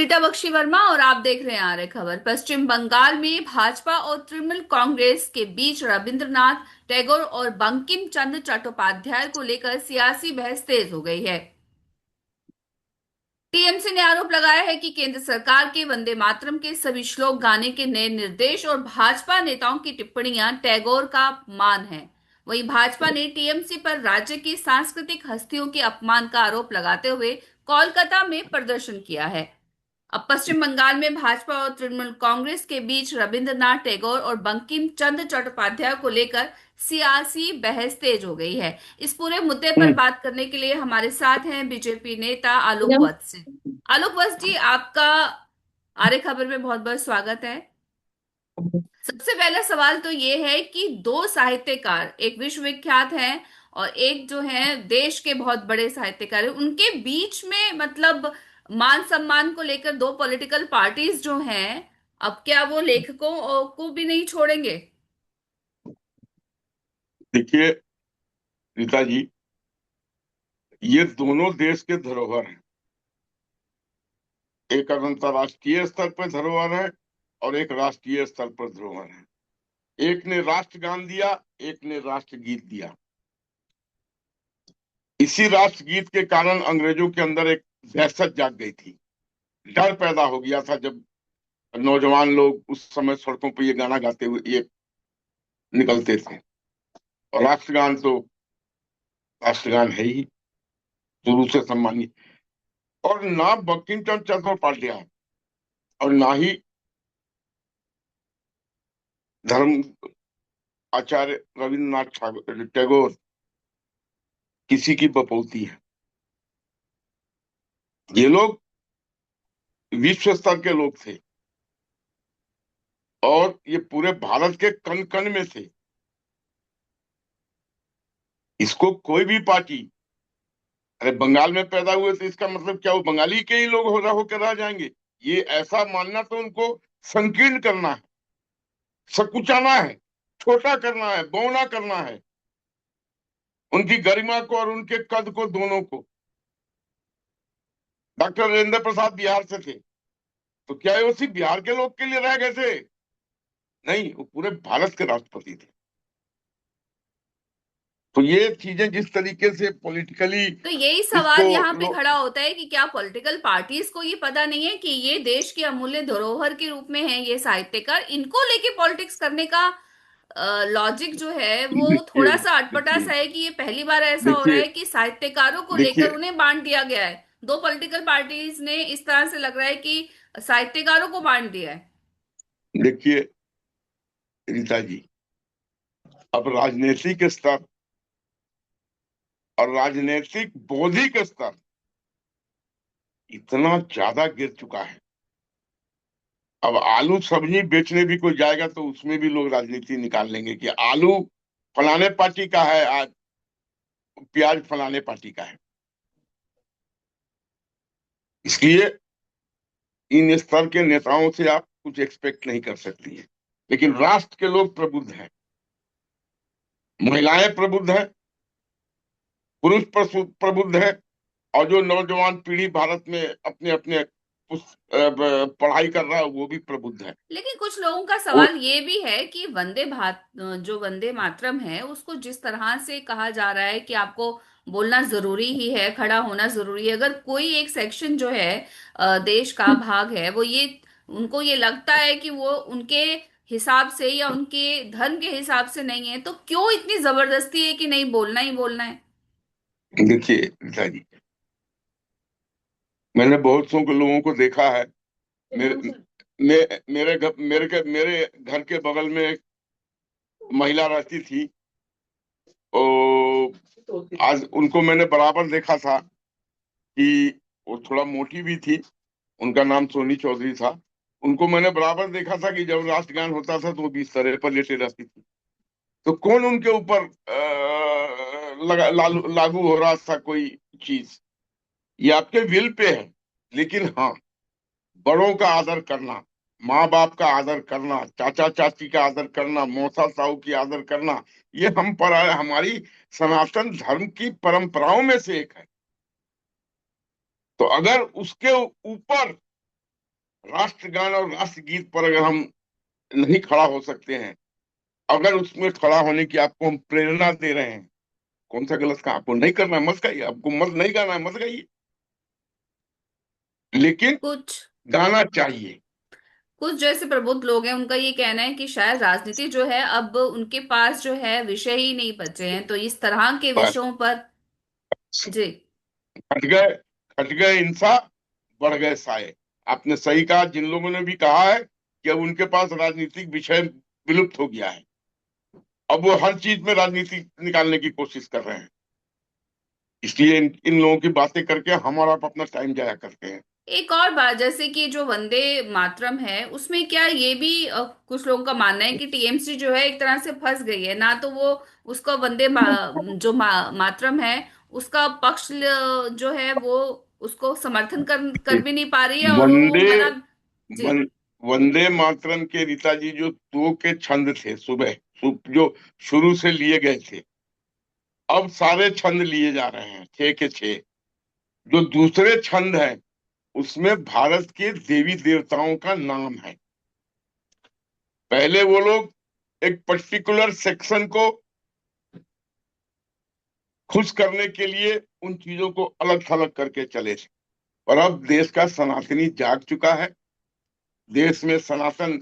रीटा बख्शी वर्मा और आप देख रहे हैं आर्य खबर। पश्चिम बंगाल में भाजपा और तृणमूल कांग्रेस के बीच रविंद्रनाथ टैगोर और बंकिम चंद्र चट्टोपाध्याय को लेकर सियासी बहस तेज हो गई है। टीएमसी ने आरोप लगाया है कि केंद्र सरकार के वंदे मातरम के सभी श्लोक गाने के नए निर्देश और भाजपा नेताओं की टिप्पणियां टैगोर का अपमान है। वहीं भाजपा ने टीएमसी पर राज्य की सांस्कृतिक हस्तियों के अपमान का आरोप लगाते हुए कोलकाता में प्रदर्शन किया है। अब पश्चिम बंगाल में भाजपा और तृणमूल कांग्रेस के बीच रविंद्रनाथ टैगोर और बंकिम चंद्र चट्टोपाध्याय को लेकर सियासी बहस तेज हो गई है। इस पूरे मुद्दे पर हम्म। बात करने के लिए हमारे साथ हैं बीजेपी नेता आलोक वत्स। आलोक वत्स जी, आपका आर्य खबर में बहुत बहुत स्वागत है। सबसे पहला सवाल तो ये है कि दो साहित्यकार, एक विश्वविख्यात हैं और एक जो है देश के बहुत बड़े साहित्यकार हैं, उनके बीच में मतलब मान सम्मान को लेकर दो पॉलिटिकल पार्टीज जो हैं, अब क्या वो लेखकों को भी नहीं छोड़ेंगे? देखिए रीता जी, ये दोनों देश के धरोहर हैं। एक अंतर्राष्ट्रीय स्तर पर धरोहर है और एक राष्ट्रीय स्तर पर धरोहर है। एक ने राष्ट्रगान दिया, एक ने राष्ट्रगीत दिया। इसी राष्ट्रगीत के कारण अंग्रेजों के अंदर एक दहशत जाग गई थी, डर पैदा हो गया था। जब नौजवान लोग उस समय सड़कों पर ये गाना गाते हुए ये निकलते थे। और राष्ट्रगान तो राष्ट्रगान है ही, शुरू से सम्मानित। और ना बंकिम चंद्र चट्टोपाध्याय और ना ही धर्म आचार्य रविन्द्रनाथ टैगोर किसी की बपौती है। ये लोग विश्व स्तर के लोग थे और ये पूरे भारत के कण कण में थे। इसको कोई भी पार्टी, अरे बंगाल में पैदा हुए तो इसका मतलब क्या वो बंगाली के ही लोग होकर रह जाएंगे? ये ऐसा मानना तो उनको संकीर्ण करना है, सकुचाना है, छोटा करना है, बौना करना है उनकी गरिमा को और उनके कद को, दोनों को। डॉक्टर राजेंद्र प्रसाद बिहार से थे, तो क्या वो सिर्फ बिहार के लोग के लिए रह गए थे? नहीं, वो पूरे भारत के राष्ट्रपति थे। तो ये चीजें जिस तरीके से पॉलिटिकली तो यही इसको सवाल यहाँ पे लो, खड़ा होता है कि क्या पॉलिटिकल पार्टीज को ये पता नहीं है कि ये देश की अमूल्य धरोहर के रूप में है ये साहित्यकार, इनको लेके पॉलिटिक्स करने का लॉजिक जो है वो देखिए थोड़ा सा अटपटा देखिए सा है कि ये पहली बार ऐसा हो रहा देखिए है कि साहित्यकारों को लेकर देखिए उन्हें बांट दिया गया है। दो पॉलिटिकल पार्टीज ने इस तरह से लग रहा है कि साहित्यकारों को बांट दिया है। देखिए रीता जी, अब राजनीतिक स्तर और राजनीतिक बौद्धिक स्तर इतना ज्यादा गिर चुका है। अब आलू सब्जी बेचने भी कोई जाएगा तो उसमें भी लोग राजनीति निकाल लेंगे कि आलू फलाने पार्टी का है, आज प्याज फलाने पार्टी का है। इसलिए इन स्तर के नेताओं से आप कुछ एक्सपेक्ट नहीं कर सकती है। लेकिन राष्ट्र के लोग प्रबुद्ध हैं, महिलाएं प्रबुद्ध हैं, पुरुष प्रबुद्ध हैं। और जो नौजवान पीढ़ी भारत में अपने अपने पढ़ाई कर रहा है वो भी प्रबुद्ध है। लेकिन कुछ लोगों का वो सवाल ये भी है कि वंदे भात जो वंदे मातरम है उसको जिस तरह से कहा जा रहा है कि आपको बोलना जरूरी ही है, खड़ा होना जरूरी है। अगर कोई एक सेक्शन जो है देश का भाग है, वो ये उनको ये लगता है कि वो उनके हिसाब से या उनके धर्म के हिसाब से नहीं है, तो क्यों इतनी जबरदस्ती है कि नहीं, बोलना ही बोलना है? देखिए रीता जी, मैंने बहुत सौ के लोगों को देखा है। मेरे मेरे घर के बगल में एक महिला रहती थी। ओ, आज उनको मैंने बराबर देखा था कि वो थोड़ा मोटी भी थी। उनका नाम सोनी चौधरी था। उनको मैंने बराबर देखा था कि जब राष्ट्रगान होता था तो वो बिस्तर पर लेटे रहती थी। तो कौन उनके ऊपर लागू हो रहा था कोई चीज? ये आपके विल पे है। लेकिन हाँ, बड़ों का आदर करना, माँ बाप का आदर करना, चाचा चाची का आदर करना, मौसा साहू की आदर करना, ये हमारी सनातन धर्म की परंपराओं में से एक है। तो अगर उसके ऊपर राष्ट्रगान और राष्ट्रगीत पर अगर हम नहीं खड़ा हो सकते हैं, अगर उसमें खड़ा होने की आपको हम प्रेरणा दे रहे हैं, कौन सा गलत काम? आपको नहीं करना है मत गाइए, आपको मत नहीं गाना है मत गाइए, लेकिन कुछ गाना चाहिए। कुछ जैसे प्रबुद्ध लोग हैं, उनका ये कहना है कि शायद राजनीति जो है अब उनके पास जो है विषय ही नहीं बचे हैं, तो इस तरह के बस विषयों पर। जी। खट गए, खट गए इंसान, बढ़ गए साए। आपने सही कहा, जिन लोगों ने भी कहा है कि अब उनके पास राजनीतिक विषय विलुप्त हो गया है, अब वो हर चीज में राजनीति निकालने की कोशिश कर रहे हैं, इसलिए इन लोगों की बातें करके हमारा अपना टाइम जाया करते हैं। एक और बात, जैसे कि जो वंदे मातरम है उसमें क्या ये भी कुछ लोगों का मानना है कि टीएमसी जो है एक तरह से फंस गई है ना, तो वो उसका मातरम है उसका पक्ष जो है वो उसको समर्थन कर भी नहीं पा रही है, और वो वंदे मना। जी। वन, वंदे मातरम के रीता जी जो दो के छंद थे सुबह, जो शुरू से लिए गए थे, अब सारे छंद लिए जा रहे हैं, छह के छह। जो दूसरे छंद है उसमें भारत के देवी देवताओं का नाम है। पहले वो लोग एक पर्टिकुलर सेक्शन को खुश करने के लिए उन चीजों को अलग थलग करके चले थे, और अब देश का सनातनी जाग चुका है, देश में सनातन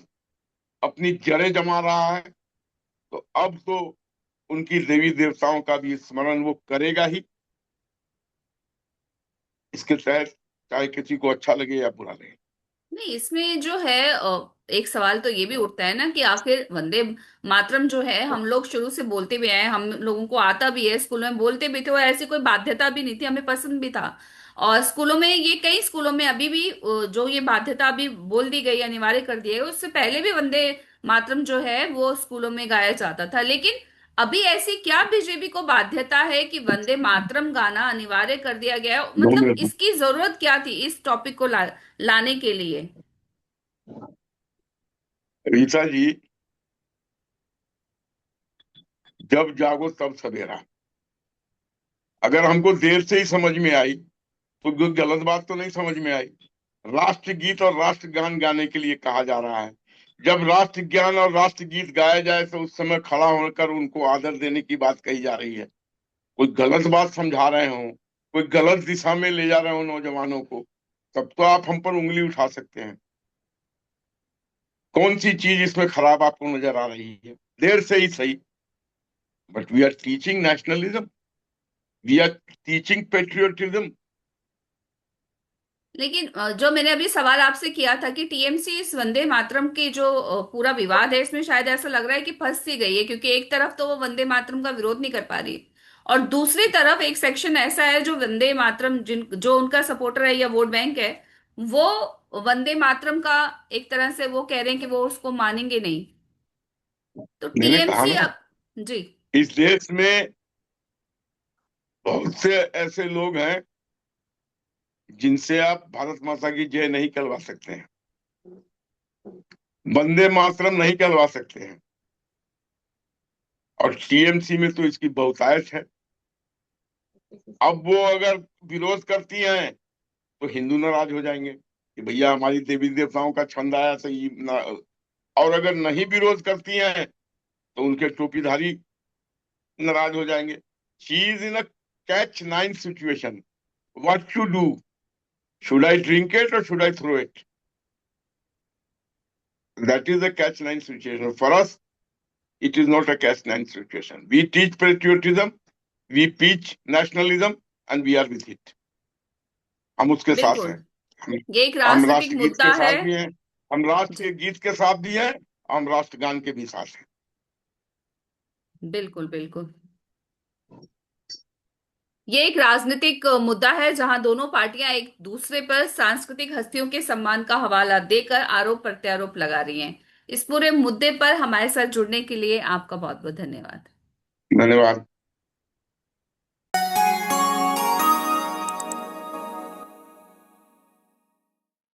अपनी जड़ें जमा रहा है, तो अब तो उनकी देवी देवताओं का भी स्मरण वो करेगा ही। इसके तहत चाहे किसी को अच्छा लगे या बुरा लगे। नहीं, इसमें जो है एक सवाल तो ये भी उठता है ना कि आखिर वंदे मातरम जो है हम लोग शुरू से बोलते भी आए, हम लोगों को आता भी है, स्कूल में बोलते भी थे, और ऐसी कोई बाध्यता भी नहीं थी, हमें पसंद भी था। और स्कूलों में ये कई स्कूलों में अभी भी जो ये बाध्यता अभी बोल दी गई, अनिवार्य कर दिया है, उससे पहले भी वंदे मातरम जो है वो स्कूलों में गाया जाता था। लेकिन अभी ऐसी क्या बीजेपी को बाध्यता है कि वंदे मातरम गाना अनिवार्य कर दिया गया है? दो मतलब मिनट। इसकी जरूरत क्या थी इस टॉपिक को लाने के लिए? रीता जी, जब जागो तब सवेरा। अगर हमको देर से ही समझ में आई तो कोई गलत बात तो नहीं समझ में आई। राष्ट्रगीत और राष्ट्रगान गाने के लिए कहा जा रहा है, जब राष्ट्रज्ञान और राष्ट्रगीत गाया जाए तो उस समय खड़ा होकर उनको आदर देने की बात कही जा रही है। कोई गलत बात समझा रहे हो, कोई गलत दिशा में ले जा रहे हो नौजवानों को, तब तो आप हम पर उंगली उठा सकते हैं। कौन सी चीज इसमें खराब आपको नजर आ रही है? देर से ही सही, but we are teaching nationalism, we are teaching patriotism. लेकिन जो मैंने अभी सवाल आपसे किया था कि टीएमसी इस वंदे मातरम के जो पूरा विवाद है इसमें शायद ऐसा लग रहा है कि फंस सी गई है, क्योंकि एक तरफ तो वो वंदे मातरम का विरोध नहीं कर पा रही, और दूसरी तरफ एक सेक्शन ऐसा है जो वंदे मातरम जो उनका सपोर्टर है या वोट बैंक है, वो वंदे मातरम का एक तरह से वो कह रहे हैं कि वो उसको मानेंगे नहीं। तो मैंने कहा टीएमसी ना, अब। जी। इस देश में बहुत से ऐसे लोग हैं जिनसे आप भारत माता की जय नहीं करवा सकते हैं, वंदे मातरम नहीं करवा सकते हैं, और टीएमसी में तो इसकी बहुतायत है। अब वो अगर विरोध करती हैं तो हिंदू नाराज हो जाएंगे कि भैया हमारी देवी देवताओं का छंद आया तो ये और अगर नहीं विरोध करती हैं तो उनके टोपीधारी नाराज हो जाएंगे। She is in a catch nine situation, what to do, should I drink it or should I throw it? That is a catch nine situation for us. It is not a caste nine situation. We teach patriotism, we teach nationalism, and we are with it. हम उसके साथ बिल्कुल, हैं। हम ये एक हम राजनीतिक राष्ट्रगीत मुद्दा के है। साथ भी हैं, हम राष्ट्र जी। के गीत के साथ भी हैं, हम राष्ट्रगान के भी साथ हैं। बिल्कुल बिल्कुल, ये एक राजनीतिक मुद्दा है जहां दोनों पार्टियां एक दूसरे पर सांस्कृतिक हस्तियों के सम्मान का हवाला देकर आरोप प्रत्यारोप लगा रही हैं। इस पूरे मुद्दे पर हमारे साथ जुड़ने के लिए आपका बहुत बहुत धन्यवाद। धन्यवाद।